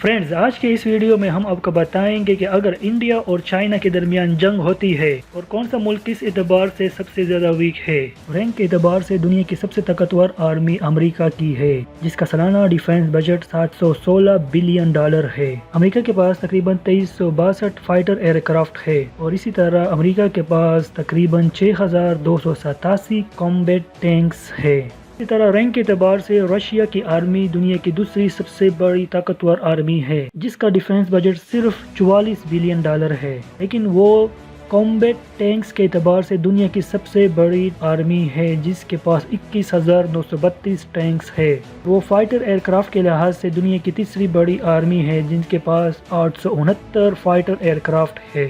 Friends, آج کے اس video میں ہم آپ کو بتائیں گے کہ اگر انڈیا اور چائنا کے درمیان جنگ ہوتی ہے اور کون سا ملک کس اعتبار سے سب سے زیادہ ویک ہے۔ رینک کے اعتبار سے دنیا کی سب سے طاقتور آرمی امریکہ کی ہے، جس کا سالانہ ڈیفنس بجٹ $716 بلین ہے۔ امریکہ کے پاس تقریباً 2362 فائٹر ایئر کرافٹ ہے اور اسی طرح امریکہ کے پاس تقریباً 6287 کامبیٹ ٹینکس ہے۔ اسی طرح رینک کے اعتبار سے رشیا کی آرمی دنیا کی دوسری سب سے بڑی طاقتور آرمی ہے، جس کا ڈیفنس بجٹ صرف $44 بلین ہے، لیکن وہ کامبیٹ ٹینکس کے اعتبار سے دنیا کی سب سے بڑی آرمی ہے، جس کے پاس 21,932 ٹینکس ہے۔ وہ فائٹر ایئر کرافٹ کے لحاظ سے دنیا کی تیسری بڑی آرمی ہے، جن کے پاس 869 فائٹر ایئر کرافٹ ہے۔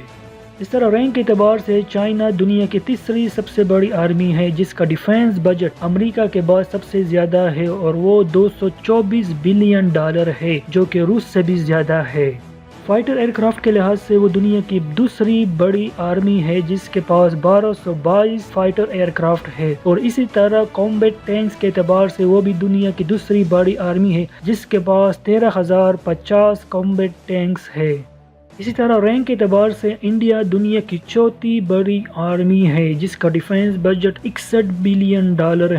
اس طرح رینک کے اعتبار سے چائنا دنیا کی تیسری سب سے بڑی آرمی ہے، جس کا ڈیفنس بجٹ امریکہ کے بعد سب سے زیادہ ہے اور وہ $224 بلین ہے، جو کہ روس سے بھی زیادہ ہے۔ فائٹر ایئر کرافٹ کے لحاظ سے وہ دنیا کی دوسری بڑی آرمی ہے، جس کے پاس 1222 فائٹر ایئر کرافٹ ہے، اور اسی طرح کامبیٹ ٹینکس کے اعتبار سے وہ بھی دنیا کی دوسری بڑی آرمی ہے، جس کے پاس 13,050 کامبیٹ ٹینکس ہے۔ اسی طرح رینک کے اعتبار سے انڈیا دنیا کی چوتھی بڑی آرمی ہے، جس کا ڈیفنس بجٹ $61 بلین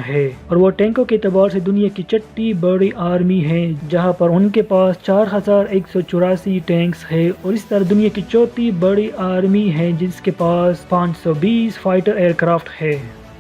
ہے، اور وہ ٹینکوں کے اعتبار سے دنیا کی چھٹی بڑی آرمی ہے، جہاں پر ان کے پاس 4184 ٹینکس ہے، اور اس طرح دنیا کی چوتھی بڑی آرمی ہے، جس کے پاس 520 فائٹر ایئر کرافٹ ہے۔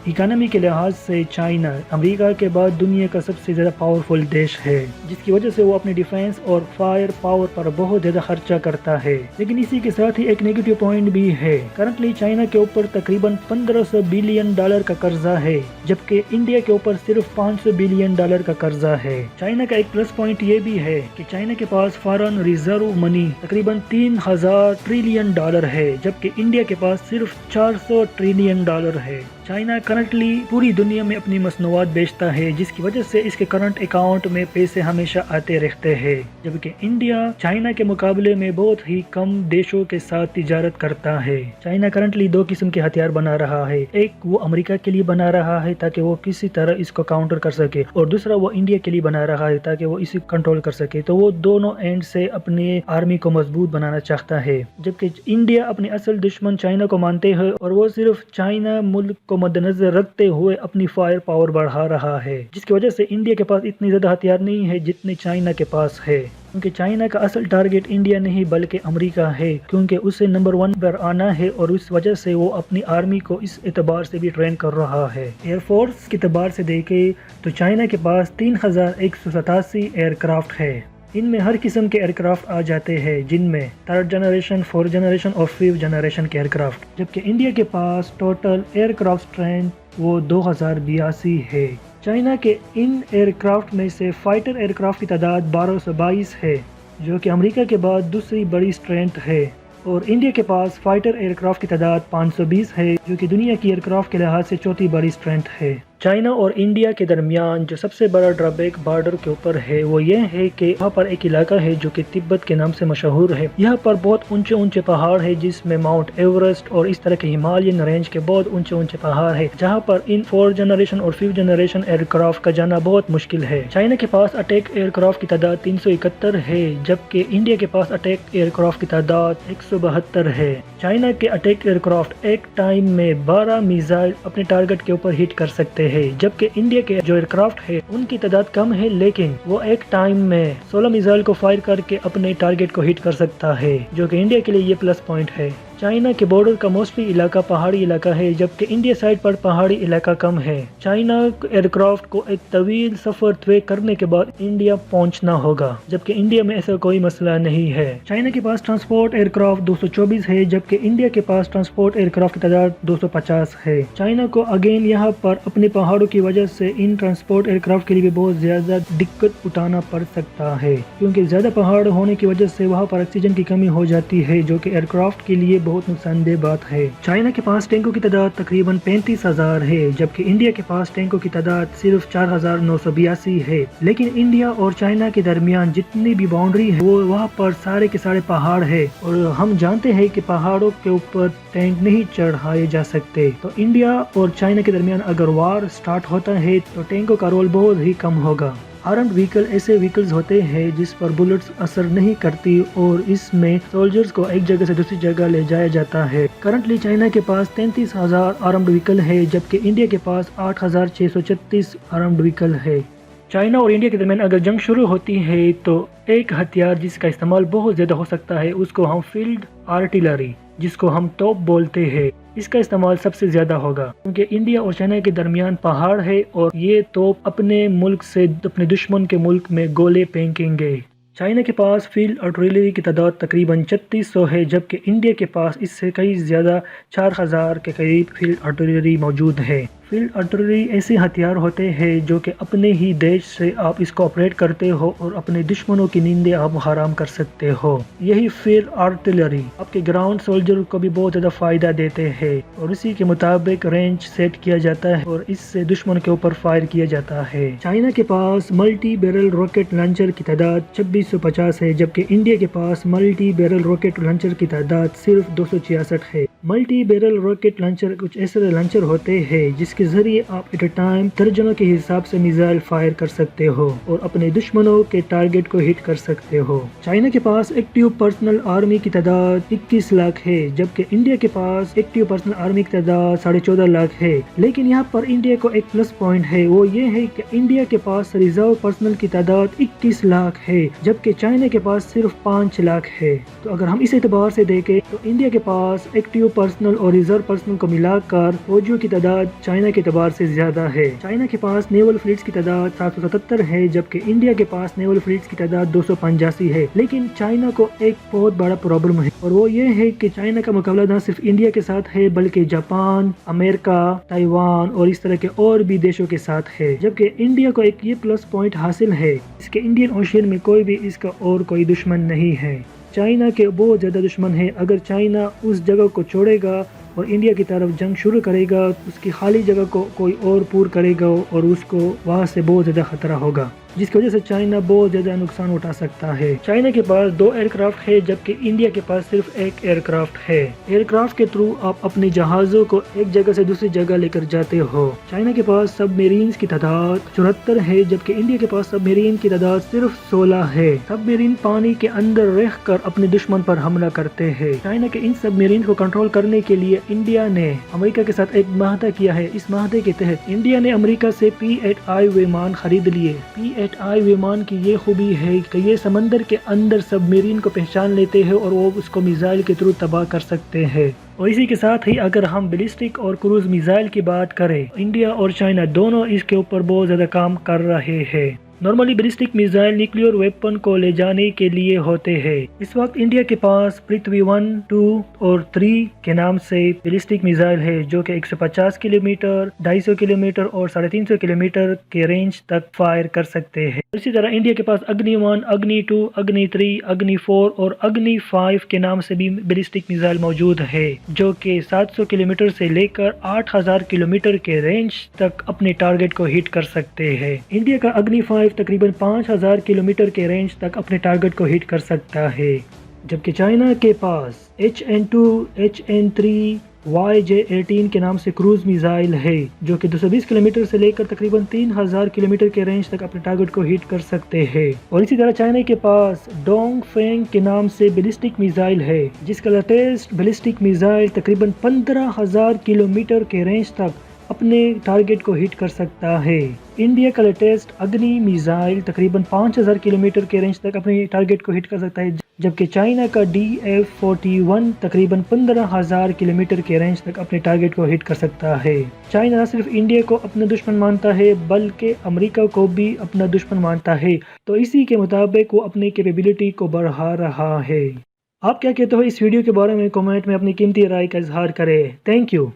اکانومی کے لحاظ سے چائنا امریکہ کے بعد دنیا کا سب سے زیادہ پاورفل دیش ہے، جس کی وجہ سے وہ اپنے ڈیفنس اور فائر پاور پر بہت زیادہ خرچہ کرتا ہے۔ لیکن اسی کے ساتھ ہی ایک نیگیٹو پوائنٹ بھی ہے۔ کرنٹلی چائنا کے اوپر تقریباً $1500 بلین کا قرضہ ہے، جبکہ انڈیا کے اوپر صرف $500 بلین کا قرضہ ہے۔ چائنا کا ایک پلس پوائنٹ یہ بھی ہے کہ چائنا کے پاس فارن ریزرو منی تقریباً $3000 ٹریلین ہے، جبکہ انڈیا کے پاس صرف $400 ٹریلین ہے۔ چائنا کرنٹلی پوری دنیا میں اپنی مصنوعات بیچتا ہے، جس کی وجہ سے اس کے کرنٹ اکاؤنٹ میں پیسے ہمیشہ آتے رہتے ہیں، جبکہ انڈیا چائنا کے مقابلے میں بہت ہی کم دیشوں کے ساتھ تجارت کرتا ہے۔ چائنا کرنٹلی دو قسم کے ہتھیار بنا رہا ہے، ایک وہ امریکہ کے لیے بنا رہا ہے تاکہ وہ کسی طرح اس کو کاؤنٹر کر سکے، اور دوسرا وہ انڈیا کے لیے بنا رہا ہے تاکہ وہ اسے کنٹرول کر سکے۔ تو وہ دونوں اینڈ سے اپنی آرمی کو مضبوط بنانا چاہتا ہے، جبکہ انڈیا اپنی اصل دشمن چائنا کو مانتے ہیں اور وہ صرف چائنا ملک کو مد نظر رکھتے ہوئے اپنی فائر پاور بڑھا رہا ہے، جس کی وجہ سے انڈیا کے پاس اتنے زیادہ ہتھیار نہیں ہے جتنے چائنا کے پاس ہے، کیونکہ چائنا کا اصل ٹارگٹ انڈیا نہیں بلکہ امریکہ ہے، کیونکہ اسے نمبر 1 پر آنا ہے، اور اس وجہ سے وہ اپنی آرمی کو اس اعتبار سے بھی ٹرین کر رہا ہے۔ ایئر فورس کے اعتبار سے دیکھیں تو چائنا کے پاس 3187 ایئر کرافٹ ہے۔ ان میں ہر قسم کے ایئر کرافٹ آ جاتے ہیں، جن میں 3rd جنریشن، 4th جنریشن اور 5th جنریشن کے ایئر کرافٹ، جبکہ انڈیا کے پاس ٹوٹل ایئر کرافٹ اسٹرینتھ وہ 2082 ہے۔ چائنا کے ان ایئر کرافٹ میں سے فائٹر ایئر کرافٹ کی تعداد 1222 ہے، جو کہ امریکہ کے بعد دوسری بڑی اسٹرینتھ ہے، اور انڈیا کے پاس فائٹر ایئر کرافٹ کی تعداد 520 ہے، جو کہ دنیا کی ایئر کرافٹ کے لحاظ سے چوتھی بڑی اسٹرینتھ ہے۔ چائنا اور انڈیا کے درمیان جو سب سے بڑا ڈرابیک بارڈر کے اوپر ہے وہ یہ ہے کہ یہاں پر ایک علاقہ ہے جو کہ تبت کے نام سے مشہور ہے۔ یہاں پر بہت اونچے اونچے پہاڑ ہے، جس میں ماؤنٹ ایورسٹ اور اس طرح کے ہمالین رینج کے بہت اونچے اونچے پہاڑ ہے، جہاں پر ان 4th جنریشن اور 5th جنریشن ایئر کرافٹ کا جانا بہت مشکل ہے۔ چائنا کے پاس اٹیک ایئر کرافٹ کی تعداد 371 ہے، جبکہ انڈیا کے پاس اٹیک ایئر کرافٹ کی تعداد 172 ہے۔ چائنا کے اٹیک ایئر کرافٹ ایک ٹائم میں 12 میزائل اپنے ٹارگٹ کے اوپر ہٹ کر سکتے ہیں، جبکہ انڈیا کے جو ایئر کرافٹ ہے ان کی تعداد کم ہے، لیکن وہ ایک ٹائم میں 16 میزائل کو فائر کر کے اپنے ٹارگٹ کو ہٹ کر سکتا ہے، جو کہ انڈیا کے لیے یہ پلس پوائنٹ ہے۔ چائنا کے بارڈر کا موسٹلی علاقہ پہاڑی علاقہ ہے، جبکہ انڈیا سائڈ پر پہاڑی علاقہ کم ہے۔ چائنا ایئر کرافٹ کو ایک طویل سفر طے کرنے کے بعد انڈیا پہنچنا ہوگا، جبکہ انڈیا میں ایسا کوئی مسئلہ نہیں ہے۔ چائنا کے پاس ٹرانسپورٹ ایئر کرافٹ 224 ہے، جبکہ انڈیا کے پاس ٹرانسپورٹ ایئر کرافٹ کی تعداد 250 ہے۔ چائنا کو اگین یہاں پر اپنے پہاڑوں کی وجہ سے ان ٹرانسپورٹ ایئر کرافٹ کے لیے بھی بہت زیادہ دقت اٹھانا پڑ سکتا ہے، کیونکہ زیادہ پہاڑ ہونے کی وجہ سے وہاں پر آکسیجن کی کمی ہو جاتی ہے، جو کہ ایئر کرافٹ کے لیے بہت نقصان دہ بات ہے۔ چائنا کے پاس ٹینکوں کی تعداد تقریباً 35,000 ہے، جبکہ انڈیا کے پاس ٹینکوں کی تعداد صرف 4,982 ہے۔ لیکن انڈیا اور چائنا کے درمیان جتنی بھی باؤنڈری ہے وہ وہاں پر سارے کے سارے پہاڑ ہے، اور ہم جانتے ہیں کہ پہاڑوں کے اوپر ٹینک نہیں چڑھائے جا سکتے، تو انڈیا اور چائنا کے درمیان اگر وار سٹارٹ ہوتا ہے تو ٹینکوں کا رول بہت ہی کم ہوگا۔ آرمڈ وہیکل ایسے وہیکلز ہوتے ہیں جس پر بلٹس اثر نہیں کرتی اور اس میں سولجرز کو ایک جگہ سے دوسری جگہ لے جایا جاتا ہے۔ کرنٹلی چائنا کے پاس 33,000 آرمڈ وہیکل ہے جبکہ انڈیا کے پاس 8,636 آرمڈ وہیکل ہے۔ چائنا اور انڈیا کے درمیان اگر جنگ شروع ہوتی ہے تو ایک ہتھیار جس کا استعمال بہت زیادہ ہو سکتا ہے اس کو ہم فیلڈ آرٹلری، جس کو ہم توپ بولتے ہیں، اس کا استعمال سب سے زیادہ ہوگا کیونکہ انڈیا اور چائنا کے درمیان پہاڑ ہے اور یہ توپ اپنے ملک سے اپنے دشمن کے ملک میں گولے پھینکیں گے۔ چائنا کے پاس فیلڈ آرٹلری کی تعداد تقریباً 3600 ہے جبکہ انڈیا کے پاس اس سے کئی زیادہ 4000 کے قریب فیلڈ آرٹلری موجود ہے۔ فیلڈ آرٹلری ایسے ہتھیار ہوتے ہیں جو کہ اپنے ہی دیش سے آپ اس کو آپریٹ کرتے ہو اور اپنے دشمنوں کی نیندیں آپ حرام کر سکتے ہو۔ یہی فیلڈ آرٹلری آپ کے گراؤنڈ سولجر کو بھی بہت زیادہ فائدہ دیتے ہیں اور اسی کے مطابق رینج سیٹ کیا جاتا ہے اور اس سے دشمن کے اوپر فائر کیا جاتا ہے۔ چائنا کے پاس ملٹی بیرل راکٹ لانچر کی تعداد 2650 ہے جبکہ انڈیا کے پاس ملٹی بیرل راکٹ لانچر کی تعداد صرف 266 ہے۔ ملٹی بیرل راکٹ لانچر کچھ ایسے لانچر ہوتے ہیں جس کے ذریعے آپ ایٹ اے ٹائم درجنوں کے حساب سے میزائل فائر کر سکتے ہو اور اپنے دشمنوں کے ٹارگٹ کو ہٹ کر سکتے ہو۔ چائنا کے پاس ایکٹیو پرسنل آرمی کی تعداد 21 لاکھ ہے جبکہ انڈیا کے پاس ایکٹیو پرسنل آرمی کی تعداد 14.5 لاکھ ہے، لیکن یہاں پر انڈیا کو ایک پلس پوائنٹ ہے، وہ یہ ہے کہ انڈیا کے پاس ریزرو پرسنل کی تعداد 21 لاکھ ہے جبکہ چائنا کے پاس صرف 5 لاکھ ہے۔ تو اگر ہم اس اعتبار سے دیکھیں تو انڈیا کے پاس ایکٹیو پرسنل اور ریزرو پرسنل کو ملا کر فوجیوں کی تعداد چائنا کے اعتبار سے زیادہ ہے۔ چائنا کے پاس نیول فلیٹس کی تعداد 777 ہے جبکہ انڈیا کے پاس نیول فلیٹس کی تعداد 285 ہے، لیکن چائنا کو ایک بہت بڑا پرابلم ہے اور وہ یہ ہے کہ چائنا کا مقابلہ نہ صرف انڈیا کے ساتھ ہے بلکہ جاپان، امریکہ، تائیوان اور اس طرح کے اور بھی دیشوں کے ساتھ ہے، جبکہ انڈیا کو ایک یہ پلس پوائنٹ حاصل ہے اس کے انڈین اوشین میں کوئی بھی اس کا اور کوئی دشمن نہیں ہے۔ چائنا کے بہت زیادہ دشمن ہیں، اگر چائنا اس جگہ کو چھوڑے گا اور انڈیا کی طرف جنگ شروع کرے گا اس کی خالی جگہ کو کوئی اور پور کرے گا اور اس کو وہاں سے بہت زیادہ خطرہ ہوگا، جس کی وجہ سے چائنا بہت زیادہ نقصان اٹھا سکتا ہے۔ چائنا کے پاس 2 ایئر کرافٹ ہے جبکہ انڈیا کے پاس صرف 1 ایئر کرافٹ ہے۔ ایئر کرافٹ کے تھرو آپ اپنے جہازوں کو ایک جگہ سے دوسری جگہ لے کر جاتے ہو۔ چائنا کے پاس سب میرینز کی تعداد 74 ہے جبکہ انڈیا کے پاس سب میرین کی تعداد صرف 16 ہے۔ سب میرین پانی کے اندر رہ کر اپنے دشمن پر حملہ کرتے ہیں۔ چائنا کے ان سب میرین کو کنٹرول کرنے کے لیے انڈیا نے امریکہ کے ساتھ ایک معاہدہ کیا ہے۔ اس معاہدے کے تحت انڈیا نے امریکہ سے P-8I ویمان خرید لیے۔ P-8I ویمان کی یہ خوبی ہے کہ یہ سمندر کے اندر سب میرین کو پہچان لیتے ہیں اور وہ اس کو میزائل کے تھرو تباہ کر سکتے ہیں۔ اور اسی کے ساتھ ہی اگر ہم بیلسٹک اور کروز میزائل کی بات کریں، انڈیا اور چائنا دونوں اس کے اوپر بہت زیادہ کام کر رہے ہیں۔ Normally ballistic missile nuclear weapon کو لے جانے کے لیے ہوتے ہیں۔ اس وقت انڈیا کے پاس پرتھوی 1، 2 اور 3 کے نام سے بیلسٹک میزائل ہے جو کہ 150 کلومیٹر، 250 کلومیٹر اور 350 کلومیٹر کے رینج تک فائر کر سکتے ہیں۔ اسی طرح انڈیا کے پاس اگنی 1، اگنی 2، اگنی 3، اگنی 4 اور اگنی 5 کے نام سے بھی بیلسٹک میزائل موجود ہے جو کہ 700 کلومیٹر سے لے کر 8000 کلومیٹر کے رینج تک اپنے ٹارگٹ کو ہٹ کر سکتے ہیں۔ انڈیا کا اگنی 5 تقریباً 5000 کلومیٹر کے رینج تک اپنے ٹارگٹ کو ہٹ کر سکتا ہے، جبکہ چائنا کے پاس HN2، HN3، YJ-18 کے نام سے کروز میزائل ہے جو کہ 220 کلومیٹر سے لے کر تقریباً 3000 کلومیٹر کے رینج تک اپنے ٹارگٹ کو ہٹ کر سکتے ہیں۔ اور اسی طرح چائنا کے پاس ڈونگ فینگ کے نام سے بیلسٹک میزائل ہے جس کا لیٹسٹ بیلسٹک میزائل تقریباً 15000 کلومیٹر کے رینج تک اپنے ٹارگٹ کو ہٹ کر سکتا ہے۔ انڈیا کا لیٹسٹ اگنی میزائل تقریباً 5000 کلومیٹر کے رینج تک اپنے ٹارگٹ کو ہٹ کر سکتا ہے، جبکہ چائنا کا DF-41 تقریباً 15000 کلومیٹر کے رینج تک اپنے ٹارگٹ کو ہٹ کر سکتا ہے۔ چائنا نہ صرف انڈیا کو اپنا دشمن مانتا ہے بلکہ امریکہ کو بھی اپنا دشمن مانتا ہے، تو اسی کے مطابق وہ اپنی کیپیبلٹی کو بڑھا رہا ہے۔ آپ کیا کہتے ہو اس ویڈیو کے بارے میں؟ کمنٹ میں اپنی قیمتی رائے کا اظہار کریں۔ Thank you.